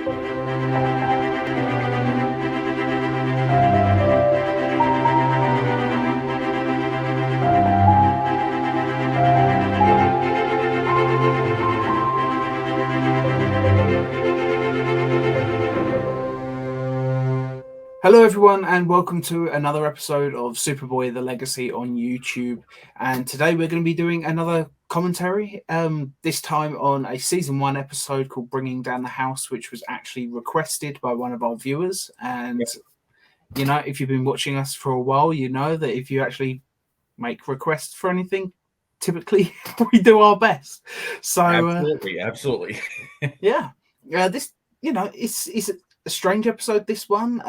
Hello everyone and welcome to another episode of Superboy The Legacy on YouTube, and today we're going to be doing another commentary, this time on a season 1 episode called Bringing Down the House, which was actually requested by one of our viewers. And you know, if you've been watching us for a while, you know that if you actually make requests for anything, typically we do our best. So absolutely yeah, this, you know, it's a strange episode, this one.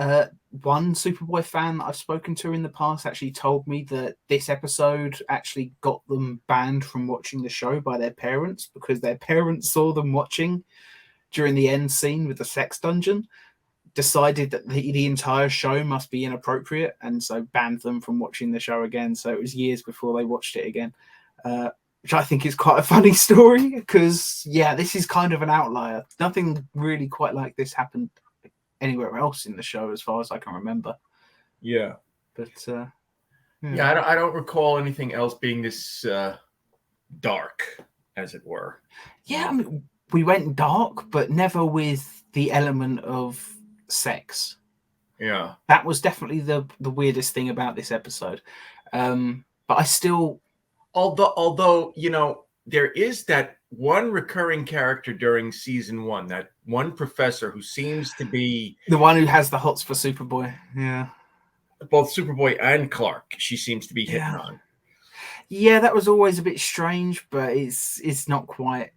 One Superboy fan that I've spoken to in the past actually told me that this episode actually got them banned from watching the show by their parents because their parents saw them watching during the end scene with the sex dungeon, decided that the entire show must be inappropriate, and so banned them from watching the show again. So it was years before they watched it again, which I think is quite a funny story because, yeah, this is kind of an outlier. Nothing really quite like this happened anywhere else in the show as far as I can remember. Yeah. But I don't recall anything else being this dark, as it were. Yeah, I mean, we went dark, but never with the element of sex. Yeah. That was definitely the weirdest thing about this episode. But I still... Although, you know, there is that one recurring character during season 1, that one professor who seems to be the one who has the hots for Superboy. Yeah. Both Superboy and Clark, she seems to be hitting on. Yeah, that was always a bit strange, but it's not quite...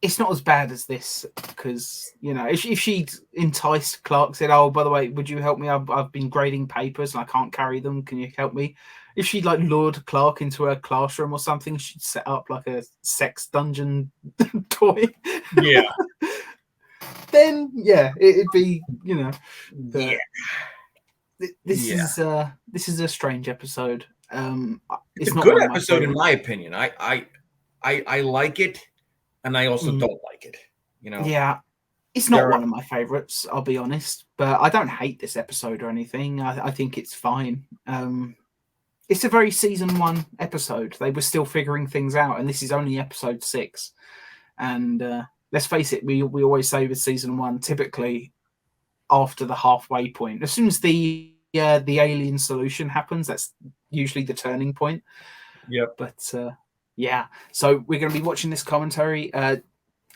It's not as bad as this because, you know, if she'd enticed Clark, said, "Oh, by the way, would you help me? I've been grading papers and I can't carry them. Can you help me?" If she'd like lured Clark into her classroom or something, she'd set up like a sex dungeon toy. Yeah. Then, yeah, it'd be, you know. Yeah. This is a strange episode. It's not a good episode in my opinion. I like it. And I also don't like it, you know. Yeah, it's not one of my favorites, I'll be honest. But I don't hate this episode or anything. I think it's fine. It's a very season 1 episode. They were still figuring things out, and this is only episode 6. And let's face it, we always say with season 1, typically after the halfway point, as soon as the alien solution happens, that's usually the turning point. Yep. But yeah, so we're going to be watching this commentary.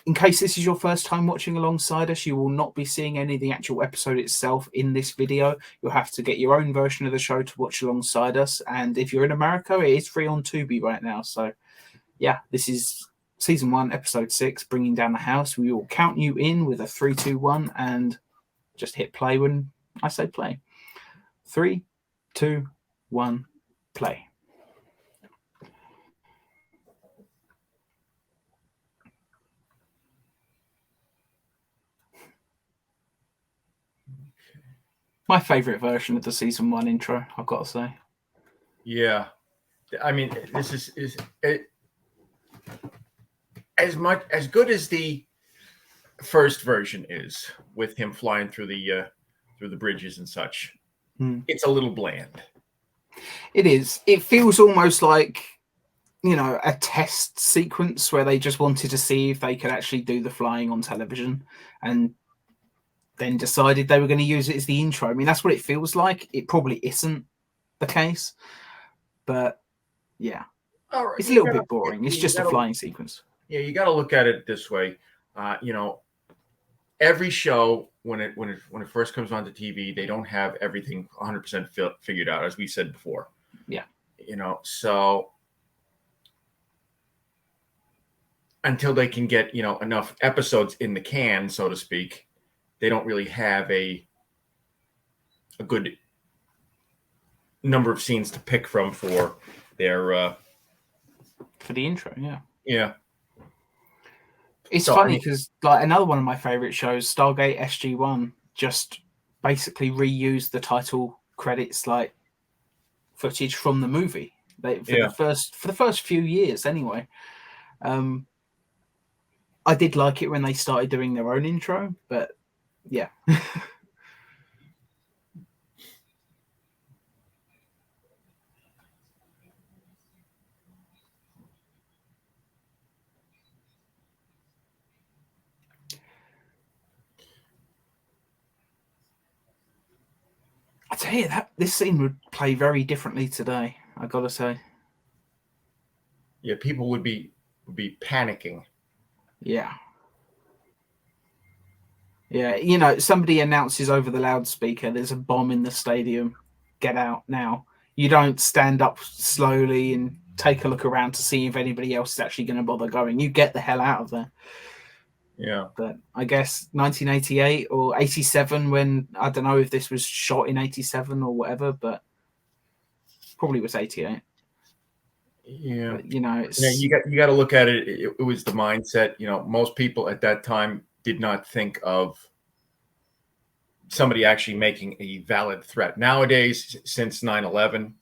In case this is your first time watching alongside us, you will not be seeing any of the actual episode itself in this video. You'll have to get your own version of the show to watch alongside us. And if you're in America, it is free on Tubi right now. So yeah, this is season 1, episode 6, Bringing Down the House. We will count you in with a 3, 2, 1, and just hit play when I say play. 3, 2, 1, play. My favorite version of the season 1 intro, I've got to say. Yeah, I mean, this is as good as the first version is, with him flying through the bridges and such. It's a little bland. It is. It feels almost like, you know, a test sequence where they just wanted to see if they could actually do the flying on television, and then decided they were going to use it as the intro. I mean, that's what it feels like. It probably isn't the case, but yeah, it's a little bit boring. It's just a flying sequence. Yeah, you got to look at it this way. You know, every show when it first comes onto TV, they don't have everything 100% figured out, as we said before. Yeah, you know, so until they can get, you know, enough episodes in the can, so to speak, they don't really have a good number of scenes to pick from for their for the intro. Yeah. It's funny because, like, another one of my favorite shows, Stargate SG-1, just basically reused the title credits, like, footage from the movie. For the first few years, anyway. I did like it when they started doing their own intro, but yeah. I tell you that this scene would play very differently today. I gotta say. Yeah, people would be panicking. Yeah. Yeah, you know, somebody announces over the loudspeaker, "There's a bomb in the stadium. Get out now." You don't stand up slowly and take a look around to see if anybody else is actually going to bother going. You get the hell out of there. Yeah. But I guess 1988 or 87, when I don't know if this was shot in 87 or whatever, but probably was 88. Yeah. But, you know, you got to look at it. It was the mindset. You know, most people at that time did not think of somebody actually making a valid threat. Nowadays, since 9/11,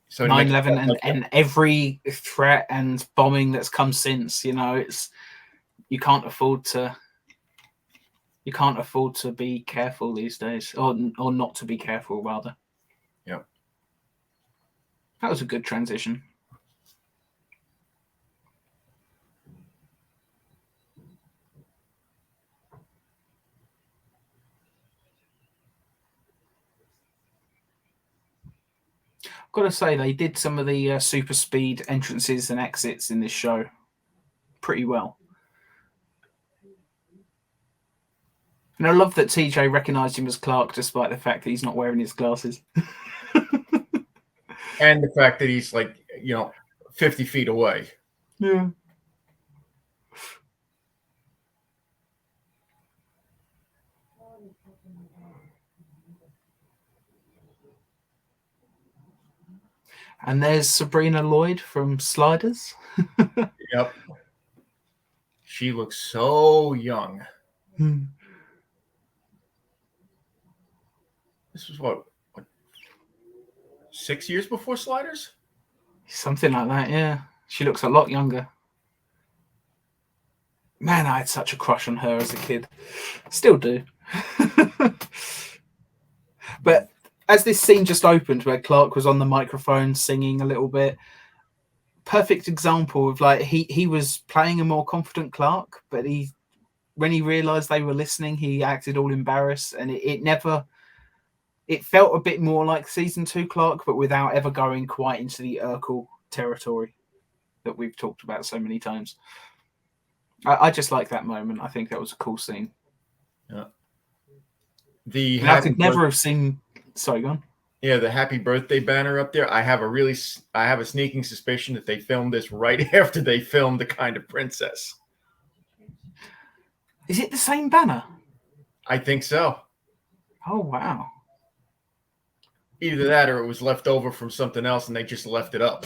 so 9/11 and every threat and bombing that's come since, you know, it's you can't afford to be careful these days, or not to be careful rather. Yeah. That was a good transition. I've got to say, they did some of the super speed entrances and exits in this show pretty well. And I love that TJ recognised him as Clark despite the fact that he's not wearing his glasses. And the fact that he's 50 feet away. Yeah. And there's Sabrina Lloyd from Sliders. Yep. She looks so young. This was what 6 years before Sliders? Something like that, yeah. She looks a lot younger. Man, I had such a crush on her as a kid. Still do. But as this scene just opened where Clark was on the microphone singing a little bit, perfect example of like he was playing a more confident Clark, but when he realized they were listening, he acted all embarrassed, and it felt a bit more like season 2 Clark, but without ever going quite into the Urkel territory that we've talked about so many times. I just like that moment. I think that was a cool scene. Yeah. I could never have seen. Sorry, go on. Yeah, the happy birthday banner up there. I have a sneaking suspicion that they filmed this right after they filmed The Kind of Princess. Is it the same banner? I think so. Oh, wow. Either that or it was left over from something else and they just left it up.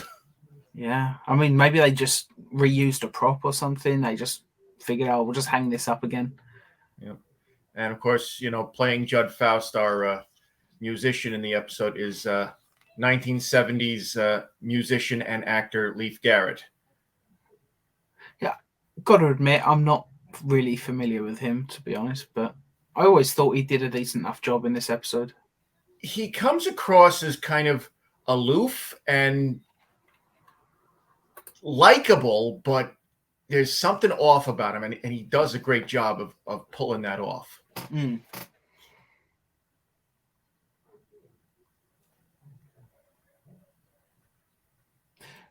Yeah. I mean, maybe they just reused a prop or something. They just figured out, we'll just hang this up again. Yep. And of course, playing Judd Faust, our musician in the episode, is 1970s musician and actor Leif Garrett. Yeah. Got to admit, I'm not really familiar with him, to be honest, but I always thought he did a decent enough job in this episode. He comes across as kind of aloof and likable, but there's something off about him, and he does a great job of pulling that off. Mm.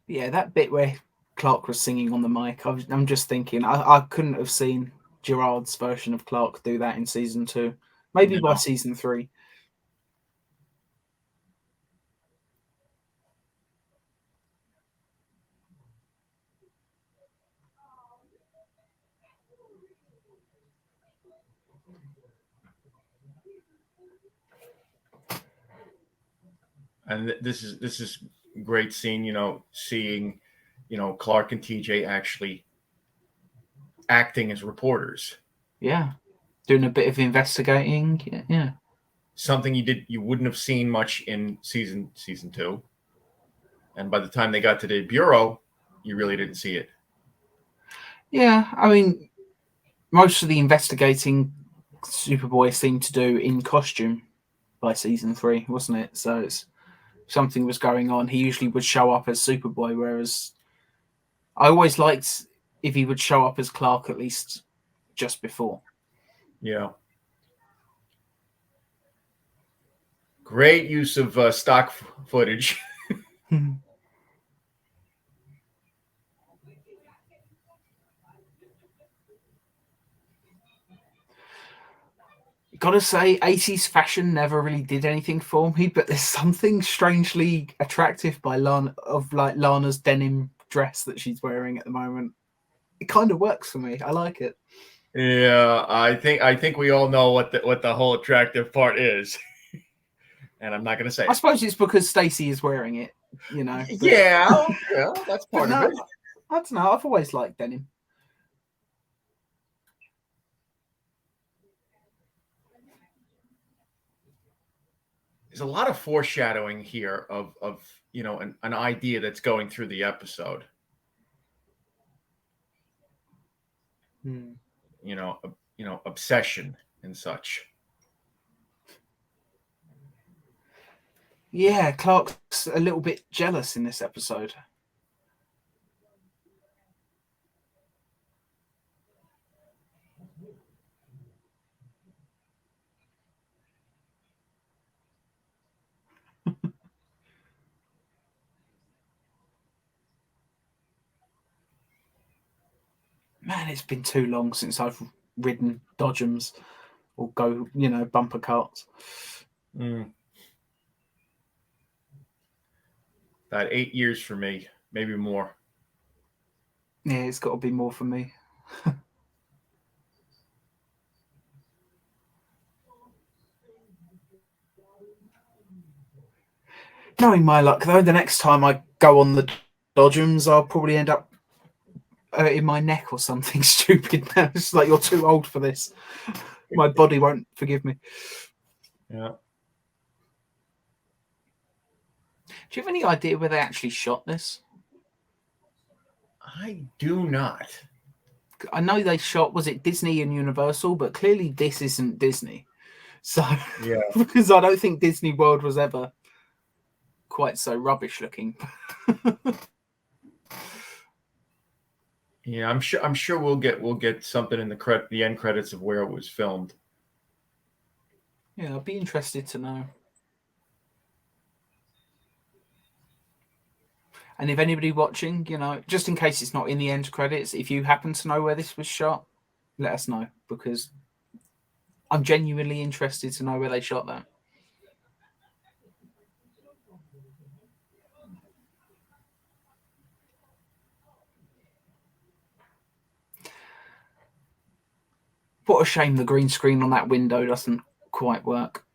Yeah, that bit where Clark was singing on the mic, I'm just thinking, I couldn't have seen Gerard's version of Clark do that in season 2. Maybe by season 3. And this is great scene, seeing, Clark and TJ actually acting as reporters. Yeah. Doing a bit of investigating. Yeah. Something you wouldn't have seen much in season 2. And by the time they got to the bureau, you really didn't see it. Yeah, I mean, most of the investigating Superboy seemed to do in costume by season 3, wasn't it? So it's something was going on. He usually would show up as Superboy, whereas I always liked if he would show up as Clark at least just before. Yeah. Great use of stock footage. Gotta say, 80s fashion never really did anything for me, but there's something strangely attractive by Lana's denim dress that she's wearing at the moment. It kind of works for me. I like it. Yeah, I think we all know what the whole attractive part is, and I'm not going to say I it. suppose it's because Stacey is wearing it, you know. But, Yeah, that's but part of no, it. I don't know. I've always liked denim. There's a lot of foreshadowing here of an idea that's going through the episode. Hmm. Obsession and such. Yeah, Clark's a little bit jealous in this episode. Man, it's been too long since I've ridden Dodgems or bumper carts. About 8 years for me, maybe more. Yeah, it's got to be more for me. Knowing my luck, though, the next time I go on the Dodgems, I'll probably end up in my neck or something stupid. It's like, you're too old for this. My body won't forgive me. Yeah. Do you have any idea where they actually shot this? I do not. I know they shot, was it Disney and Universal, but clearly this isn't Disney. So, Yeah. because I don't think Disney World was ever quite so rubbish looking. Yeah, I'm sure we'll get something in the end credits of where it was filmed. Yeah, I'd be interested to know. And if anybody watching, just in case it's not in the end credits, if you happen to know where this was shot, let us know, because I'm genuinely interested to know where they shot that. What a shame the green screen on that window doesn't quite work.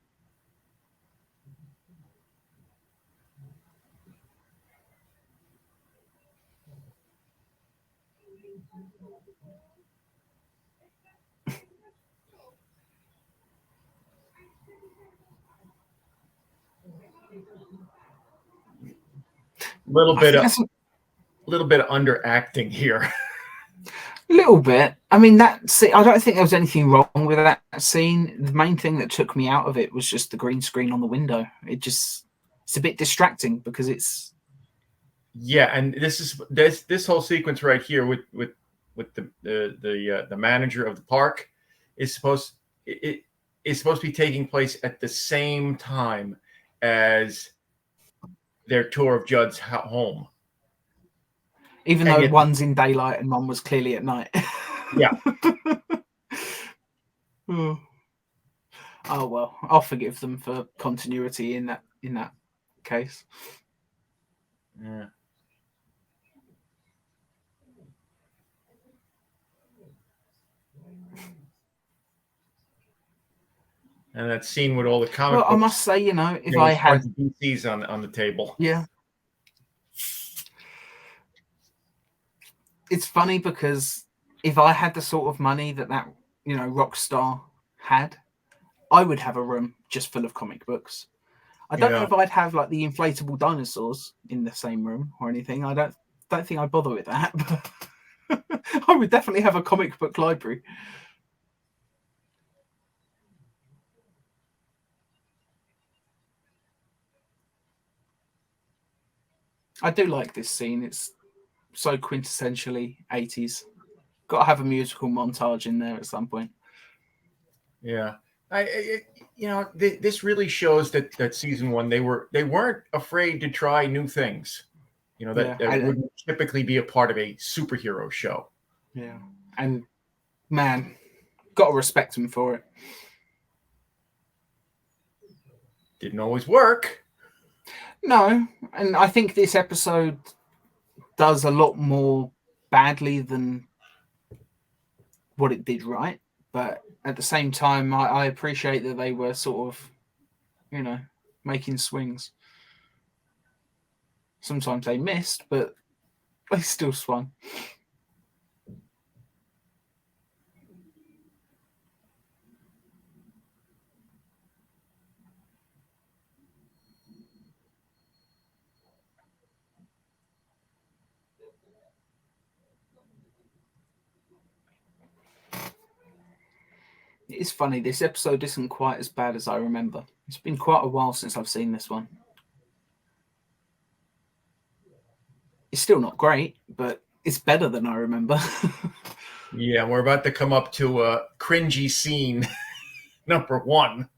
Little bit of underacting here. Little bit. I mean, I don't think there was anything wrong with that scene. The main thing that took me out of it was just the green screen on the window. It's a bit distracting because it's. Yeah, and this whole sequence right here with the manager of the park is supposed to be taking place at the same time as their tour of Judd's home. Even though one's in daylight and one was clearly at night. Yeah. Oh well, I'll forgive them for continuity in that case. Yeah. And that scene with all the comic books. I must say, if I had DCs on the table. Yeah. It's funny because if I had the sort of money that Rockstar had, I would have a room just full of comic books. I don't know if I'd have like the inflatable dinosaurs in the same room or anything. I don't think I'd bother with that. I would definitely have a comic book library. I do like this scene. It's so quintessentially 80s. Got to have a musical montage in there at some point. Yeah, this really shows that season one they weren't afraid to try new things. That wouldn't typically be a part of a superhero show. Yeah, and man, got to respect them for it. Didn't always work. No, and I think this episode does a lot more badly than what it did right. But at the same time, I appreciate that they were sort of, making swings. Sometimes they missed, but they still swung. It's funny, this episode isn't quite as bad as I remember. It's been quite a while since I've seen this one. It's still not great, but it's better than I remember. Yeah, we're about to come up to a cringy scene, number one.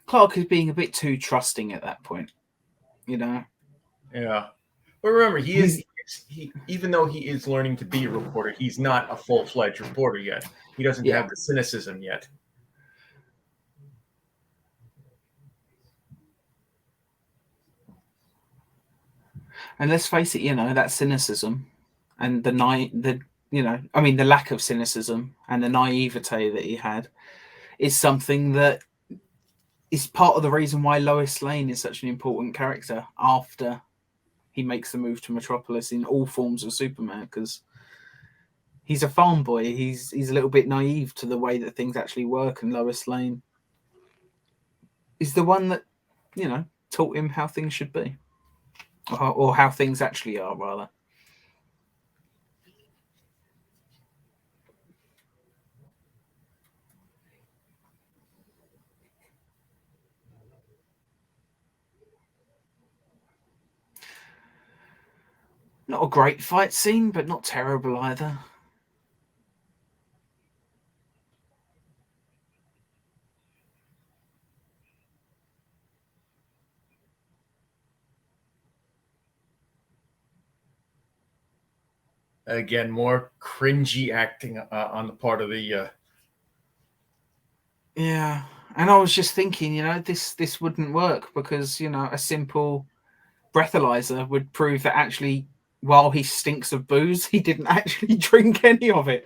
Clark is being a bit too trusting at that point, Yeah, but remember, he even though he is learning to be a reporter, he's not a full-fledged reporter yet. He doesn't have the cynicism yet. And let's face it, that cynicism and the lack of cynicism and the naivete that he had is something that is part of the reason why Lois Lane is such an important character after he makes the move to Metropolis in all forms of Superman, because he's a farm boy. He's a little bit naive to the way that things actually work, and Lois Lane is the one that, taught him how things should be, or how things actually are, rather. Not a great fight scene, but not terrible either. Again, more cringy acting on the part of the. Yeah, and I was just thinking, this wouldn't work because a simple breathalyzer would prove that actually, while he stinks of booze, he didn't actually drink any of it.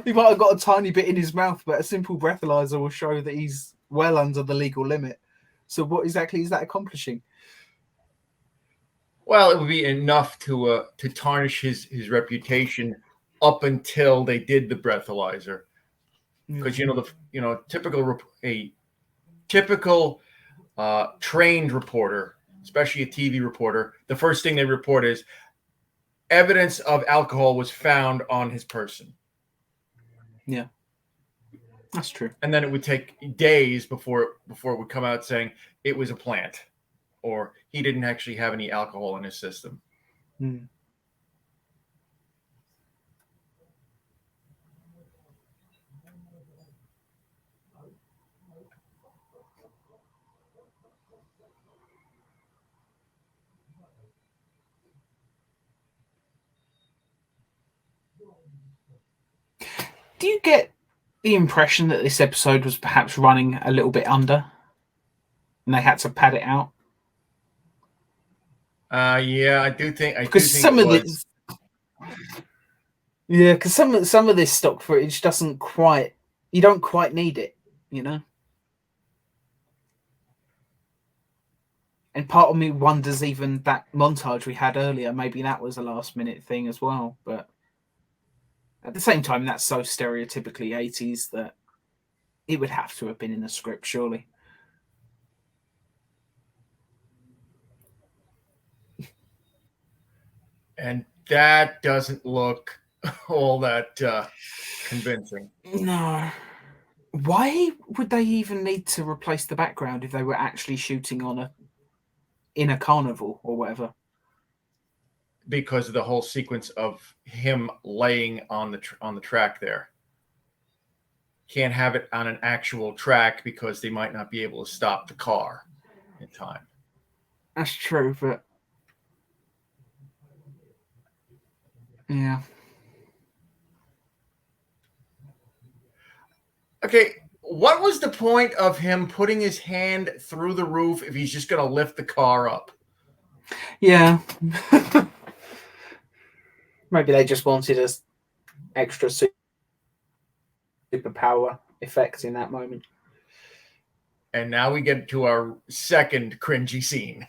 He might have got a tiny bit in his mouth, but a simple breathalyzer will show that he's well under the legal limit. So what exactly is that accomplishing? Well, it would be enough to tarnish his reputation up until they did the breathalyzer, because typical trained reporter, especially a TV reporter, the first thing they report is evidence of alcohol was found on his person. Yeah, that's true. And then it would take days before it would come out saying it was a plant, or he didn't actually have any alcohol in his system. Do you get the impression that this episode was perhaps running a little bit under and they had to pad it out? Yeah, I do think Because it was. because some of this stock footage doesn't quite. You don't quite need it, you know. And part of me wonders, even that montage we had earlier, maybe that was a last minute thing as well. But at the same time, that's so stereotypically 80s that it would have to have been in the script, surely. And that doesn't look all that convincing. No. Why would they even need to replace the background if they were actually shooting in a carnival or whatever? Because of the whole sequence of him laying on the track there. Can't have it on an actual track because they might not be able to stop the car in time. That's true, but yeah. Okay, what was the point of him putting his hand through the roof if he's just going to lift the car up? Yeah. Maybe they just wanted a extra superpower effect in that moment. And now we get to our second cringy scene.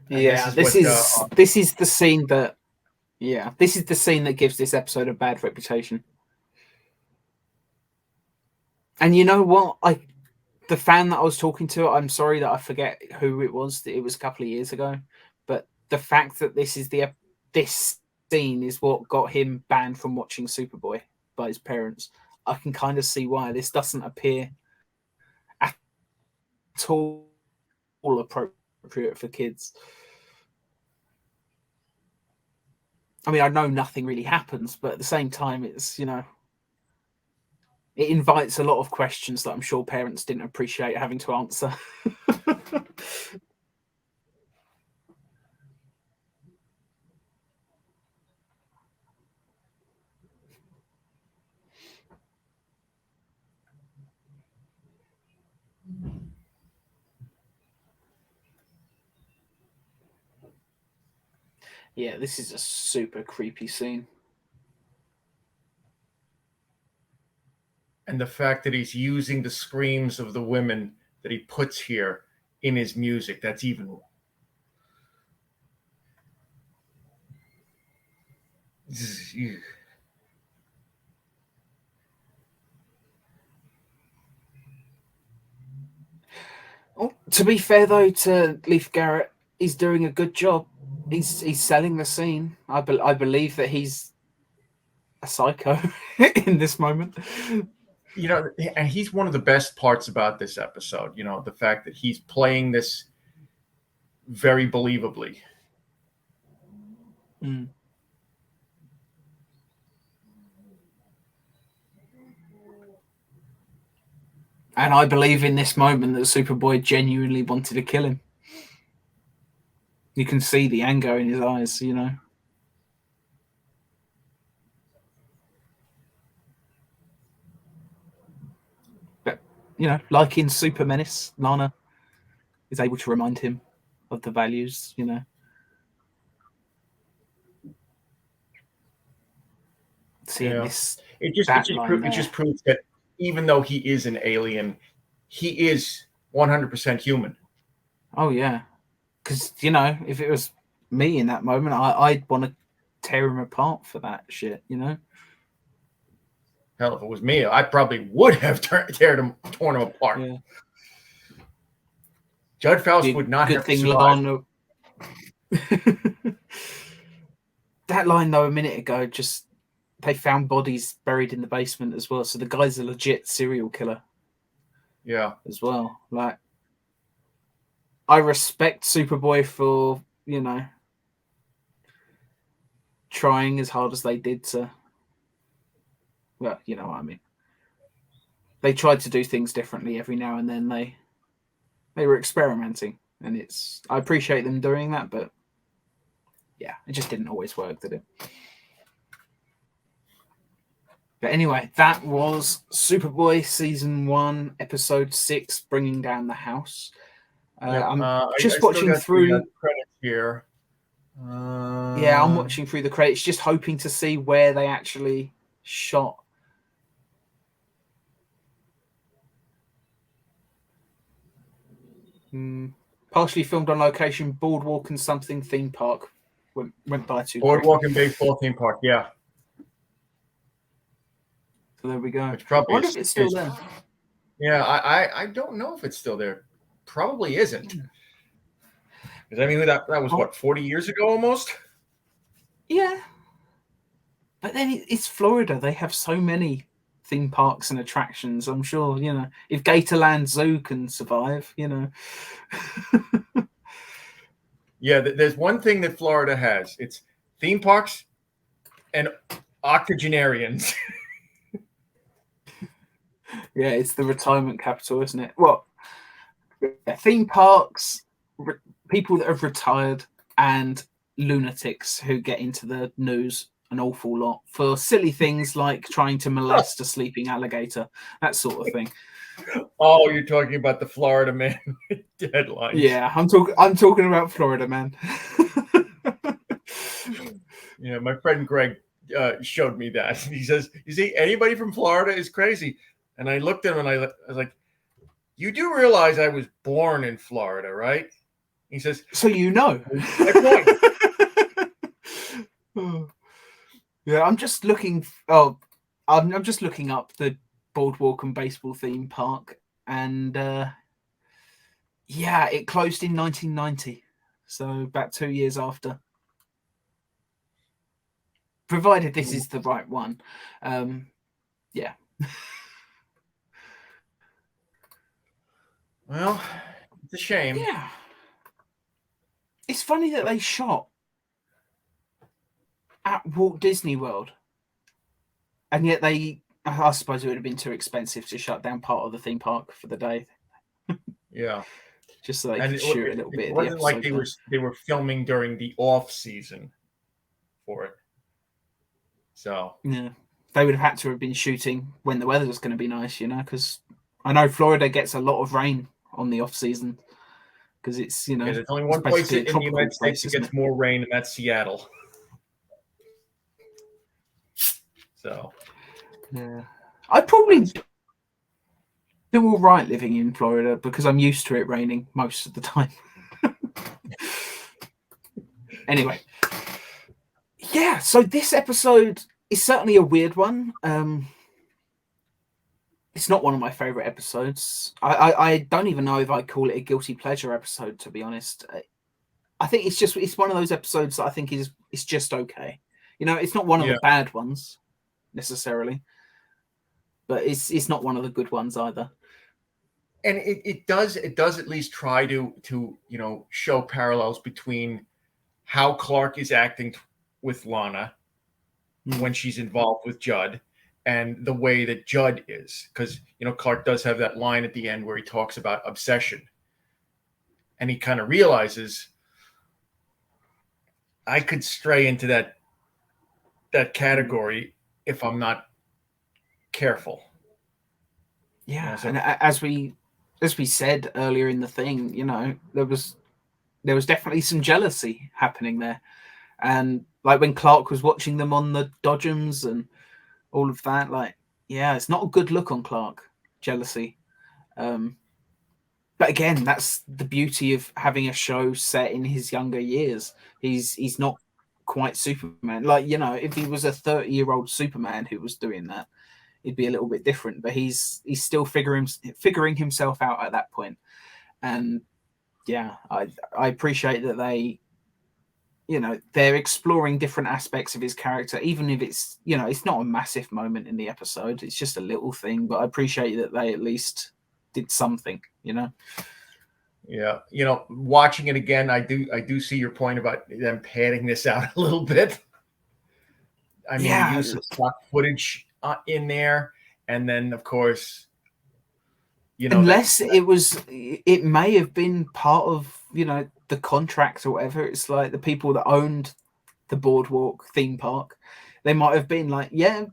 And yeah, this is the scene that gives this episode a bad reputation. And you know what? The fan that I was talking to, I'm sorry that I forget who it was. It was a couple of years ago, but the fact that this scene is what got him banned from watching Superboy by his parents. I can kind of see why this doesn't appear at all appropriate for kids. I mean, I know nothing really happens, but at the same time, it's, you know, it invites a lot of questions that I'm sure parents didn't appreciate having to answer. Yeah, this is a super creepy scene. And the fact that he's using the screams of the women that he puts here in his music, that's even. Oh, to be fair, though, to Leif Garrett, he's doing a good job. He's selling the scene. I believe that he's a psycho in this moment. You know, and he's one of the best parts about this episode. You know, the fact that he's playing this very believably. Mm. And I believe in this moment that Superboy genuinely wanted to kill him. You can see the anger in his eyes, you know. But, you know, like in Super Menace, Lana is able to remind him of the values, you know. Seeing this, it just proves that even though he is an alien, he is 100% human. Oh yeah, because you know, if it was me in that moment, I'd want to tear him apart for that shit, you know. Hell, if it was me, I probably would have torn him apart. Yeah. Judd Faust would not have survived. Lana... That line though, a minute ago, just they found bodies buried in the basement as well. So the guy's a legit serial killer. Yeah. As well, like I respect Superboy for, you know, trying as hard as they did to. Well, you know what I mean. They tried to do things differently every now and then. They were experimenting, and I appreciate them doing that, but yeah, it just didn't always work, did it? But anyway, that was Superboy Season 1, Episode 6, Bringing Down the House. Yep. I'm I just still watching got the through. credits here. Yeah, I'm watching through the credits, just hoping to see where they actually shot. Partially filmed on location, boardwalk and something theme park. Went by too quick. Boardwalk and baseball theme park. Yeah. So there we go. Which probably I wonder if it's still there. Yeah, I don't know if it's still there. Probably isn't. Because I mean, that was what, 40 years ago almost? Yeah. But then it's Florida. They have so many theme parks and attractions. I'm sure, if Gatorland Zoo can survive, Yeah, there's one thing that Florida has. It's theme parks and octogenarians. Yeah, it's the retirement capital, isn't it? Well, theme parks, people that have retired, and lunatics who get into the news an awful lot for silly things like trying to molest a sleeping alligator, that sort of thing. Oh, you're talking about the Florida Man deadlines. Yeah, I'm talking about Florida Man. Yeah, my friend Greg showed me that. He says, "You see, anybody from Florida is crazy." And I looked at him and I was like, "You do realize I was born in Florida, right?" He says, "So you know." My point. Yeah, I'm just looking. Oh, I'm just looking up the boardwalk and baseball theme park, and yeah, it closed in 1990, so about 2 years after. Provided this is the right one, yeah. Well, it's a shame. Yeah, it's funny that they shot at Walt Disney World, and yet I suppose it would have been too expensive to shut down part of the theme park for the day. Yeah, just so they could shoot a little bit. It wasn't like they were filming during the off season for it. So yeah, they would have had to have been shooting when the weather was going to be nice, because I know Florida gets a lot of rain on the off season because it's there's only one place in the United States that gets more rain, and that's Seattle. So yeah, I probably do all right living in Florida because I'm used to it raining most of the time. Anyway, yeah, so this episode is certainly a weird one. It's not one of my favorite episodes. I don't even know if I'd call it a guilty pleasure episode, to be honest. I think it's one of those episodes that I think it's just okay. It's not one of the bad ones necessarily, but it's not one of the good ones either. And it does at least try to show parallels between how Clark is acting with Lana when she's involved with Judd and the way that Judd is. Because, Clark does have that line at the end where he talks about obsession. And he kind of realizes I could stray into that category if I'm not careful. Yeah, and as we said earlier in the thing, there was definitely some jealousy happening there. And like when Clark was watching them on the Dodgems and all of that, it's not a good look on Clark, jealousy. But again, that's the beauty of having a show set in his younger years. He's not quite Superman. If he was a 30-year-old Superman who was doing that, it'd be a little bit different. But he's still figuring himself out at that point. And yeah, I appreciate that they're exploring different aspects of his character, even if it's not a massive moment in the episode. It's just a little thing, but I appreciate that they at least did something. Yeah, watching it again, I do see your point about them padding this out a little bit. I mean, the use of stock footage in there, and then of course, unless it may have been part of the contract or whatever. It's like the people that owned the boardwalk theme park, they might have been like, yeah,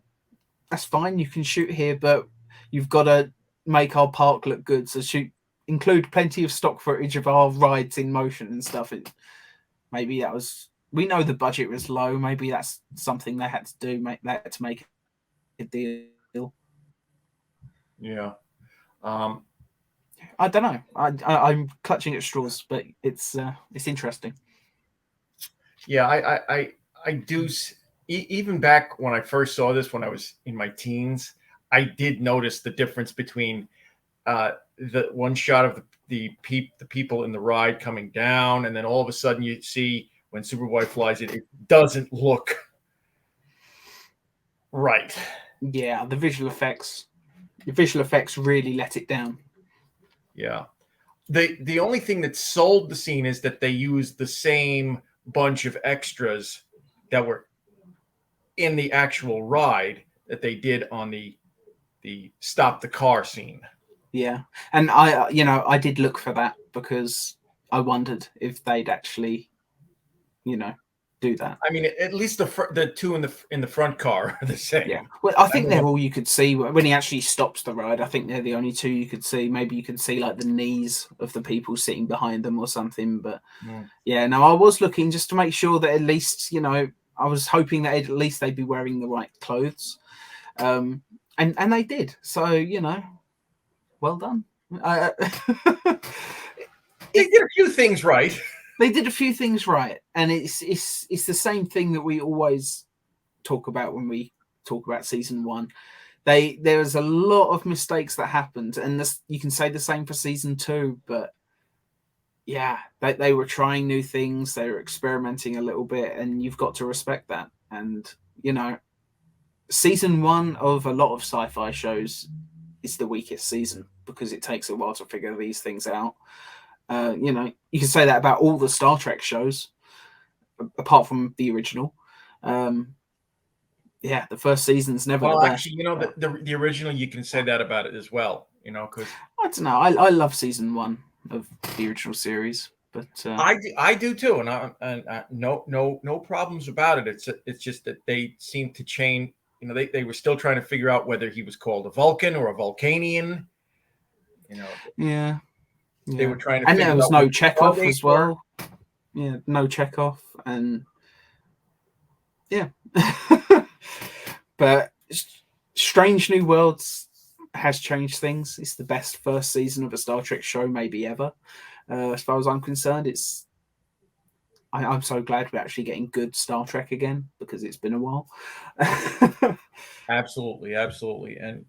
that's fine, you can shoot here, but you've got to make our park look good, so shoot include plenty of stock footage of our rides in motion and stuff. Maybe that was. We know the budget was low. Maybe that's something they had to do. Make that to make a deal. Yeah. I don't know. I'm clutching at straws, but it's interesting. Yeah, I do. Even back when I first saw this, when I was in my teens, I did notice the difference between the one shot of the people in the ride coming down, and then all of a sudden you see when Superboy flies it doesn't look right. Yeah, the visual effects really let it down. Yeah. The only thing that sold the scene is that they used the same bunch of extras that were in the actual ride that they did on the stop the car scene. Yeah, and I did look for that because I wondered if they'd actually, do that. I mean, at least the two in the front car are the same. Yeah, well, I think they're all you could see when he actually stops the ride. I think they're the only two you could see. Maybe you could see like the knees of the people sitting behind them or something. But yeah, no, I was looking just to make sure that at least, I was hoping that at least they'd be wearing the right clothes, and they did. So well done. They did a few things right. They did a few things right, and it's the same thing that we always talk about when we talk about season one. There's a lot of mistakes that happened, and you can say the same for season two. But yeah, they were trying new things, they were experimenting a little bit, and you've got to respect that. And season one of a lot of sci-fi shows is the weakest season because it takes a while to figure these things out. You can say that about all the Star Trek shows, apart from the original. Yeah, the first season's never. Well, actually, the original, you can say that about it as well. Because I don't know. I love season one of the original series, but I do too, and no problems about it. It's just that they seem to change. They were still trying to figure out whether he was called a Vulcan or a Vulcanian. Yeah. They were trying to and figure there was out no Chekhov as well. Were. Yeah, no Chekhov, and yeah. But Strange New Worlds has changed things. It's the best first season of a Star Trek show maybe ever. As far as I'm concerned, I'm so glad we're actually getting good Star Trek again because it's been a while. Absolutely. And,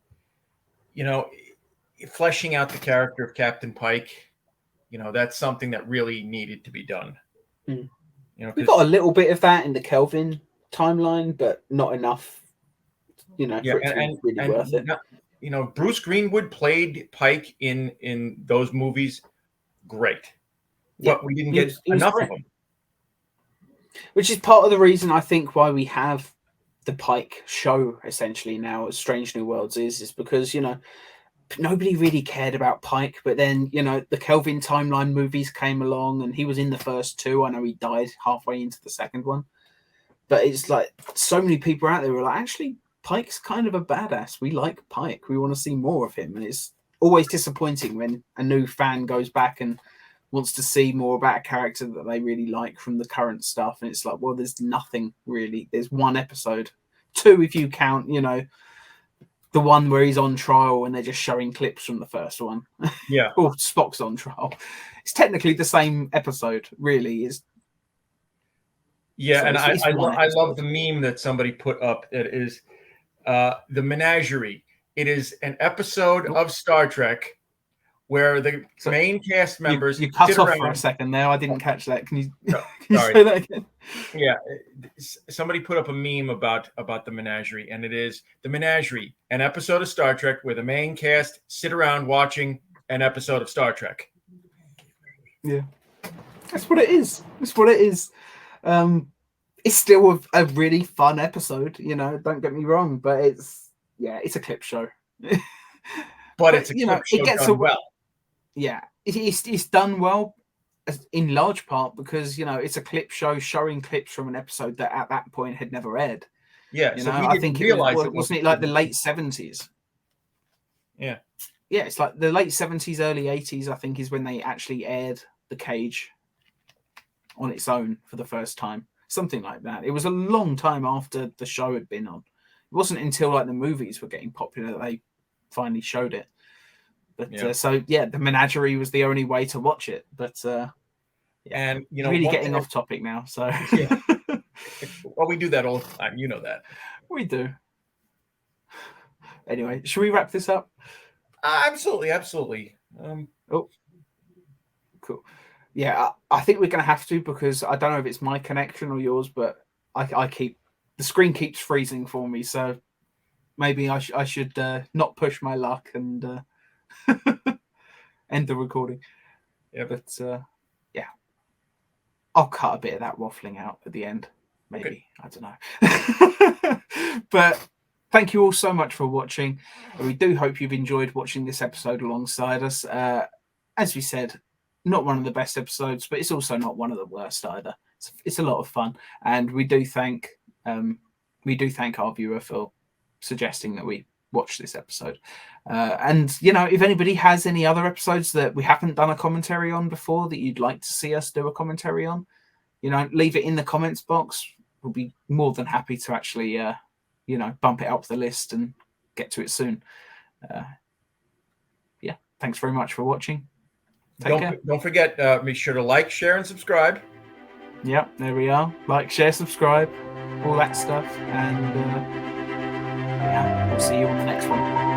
fleshing out the character of Captain Pike, that's something that really needed to be done. We got a little bit of that in the Kelvin timeline, but not enough, for it to be really worth it. Bruce Greenwood played Pike in those movies great. Yeah, but we didn't get enough of them. Which is part of the reason I think why we have the Pike show essentially now as Strange New Worlds is because, nobody really cared about Pike, but then, the Kelvin timeline movies came along and he was in the first two. I know he died halfway into the second one, but it's like so many people out there were like, actually, Pike's kind of a badass. We like Pike. We want to see more of him. And it's always disappointing when a new fan goes back and wants to see more about a character that they really like from the current stuff. And it's like, well, there's nothing really. There's one episode, two if you count, the one where he's on trial and they're just showing clips from the first one. Yeah. Or Spock's on trial. It's technically the same episode, really. Yeah, so and I love the meme that somebody put up. That is the Menagerie. It is an episode of Star Trek where the main cast members you cut off for a second there. I didn't catch that. Can you say that again? Yeah, somebody put up a meme about the Menagerie, and it is the Menagerie, an episode of Star Trek where the main cast sit around watching an episode of Star Trek. Yeah, that's what it is. That's what it is. It's still a really fun episode, don't get me wrong, but it's a clip show. but it's a clip show done well. Yeah, it's done well in large part because, it's a clip show showing clips from an episode that at that point had never aired. Yeah, I think wasn't it like the late 70s? Yeah. yeah, it's like the late 70s, early 80s, I think, is when they actually aired The Cage on its own for the first time. Something like that. It was a long time after the show had been on. It wasn't until like the movies were getting popular that they finally showed it. But so yeah, the Menagerie was the only way to watch it. But yeah, and really getting off topic now. So yeah, well, we do that all the time. You know that. We do. Anyway, should we wrap this up? Absolutely. Oh, cool. Yeah, I think we're going to have to, because I don't know if it's my connection or yours, but I keep the screen keeps freezing for me. So maybe I should not push my luck and end the recording. Yeah, but yeah, I'll cut a bit of that waffling out at the end. Maybe. Okay. I don't know. But thank you all so much for watching. We do hope you've enjoyed watching this episode alongside us. As we said, not one of the best episodes, but it's also not one of the worst either. It's a lot of fun, and we do thank our viewer for suggesting that we watch this episode. And if anybody has any other episodes that we haven't done a commentary on before that you'd like to see us do a commentary on, leave it in the comments box. We'll be more than happy to actually bump it up the list and get to it soon. Yeah, thanks very much for watching. Don't forget, be sure to like, share, and subscribe. Yeah, there we are. Like, share, subscribe, all that stuff. And yeah, we'll see you on the next one.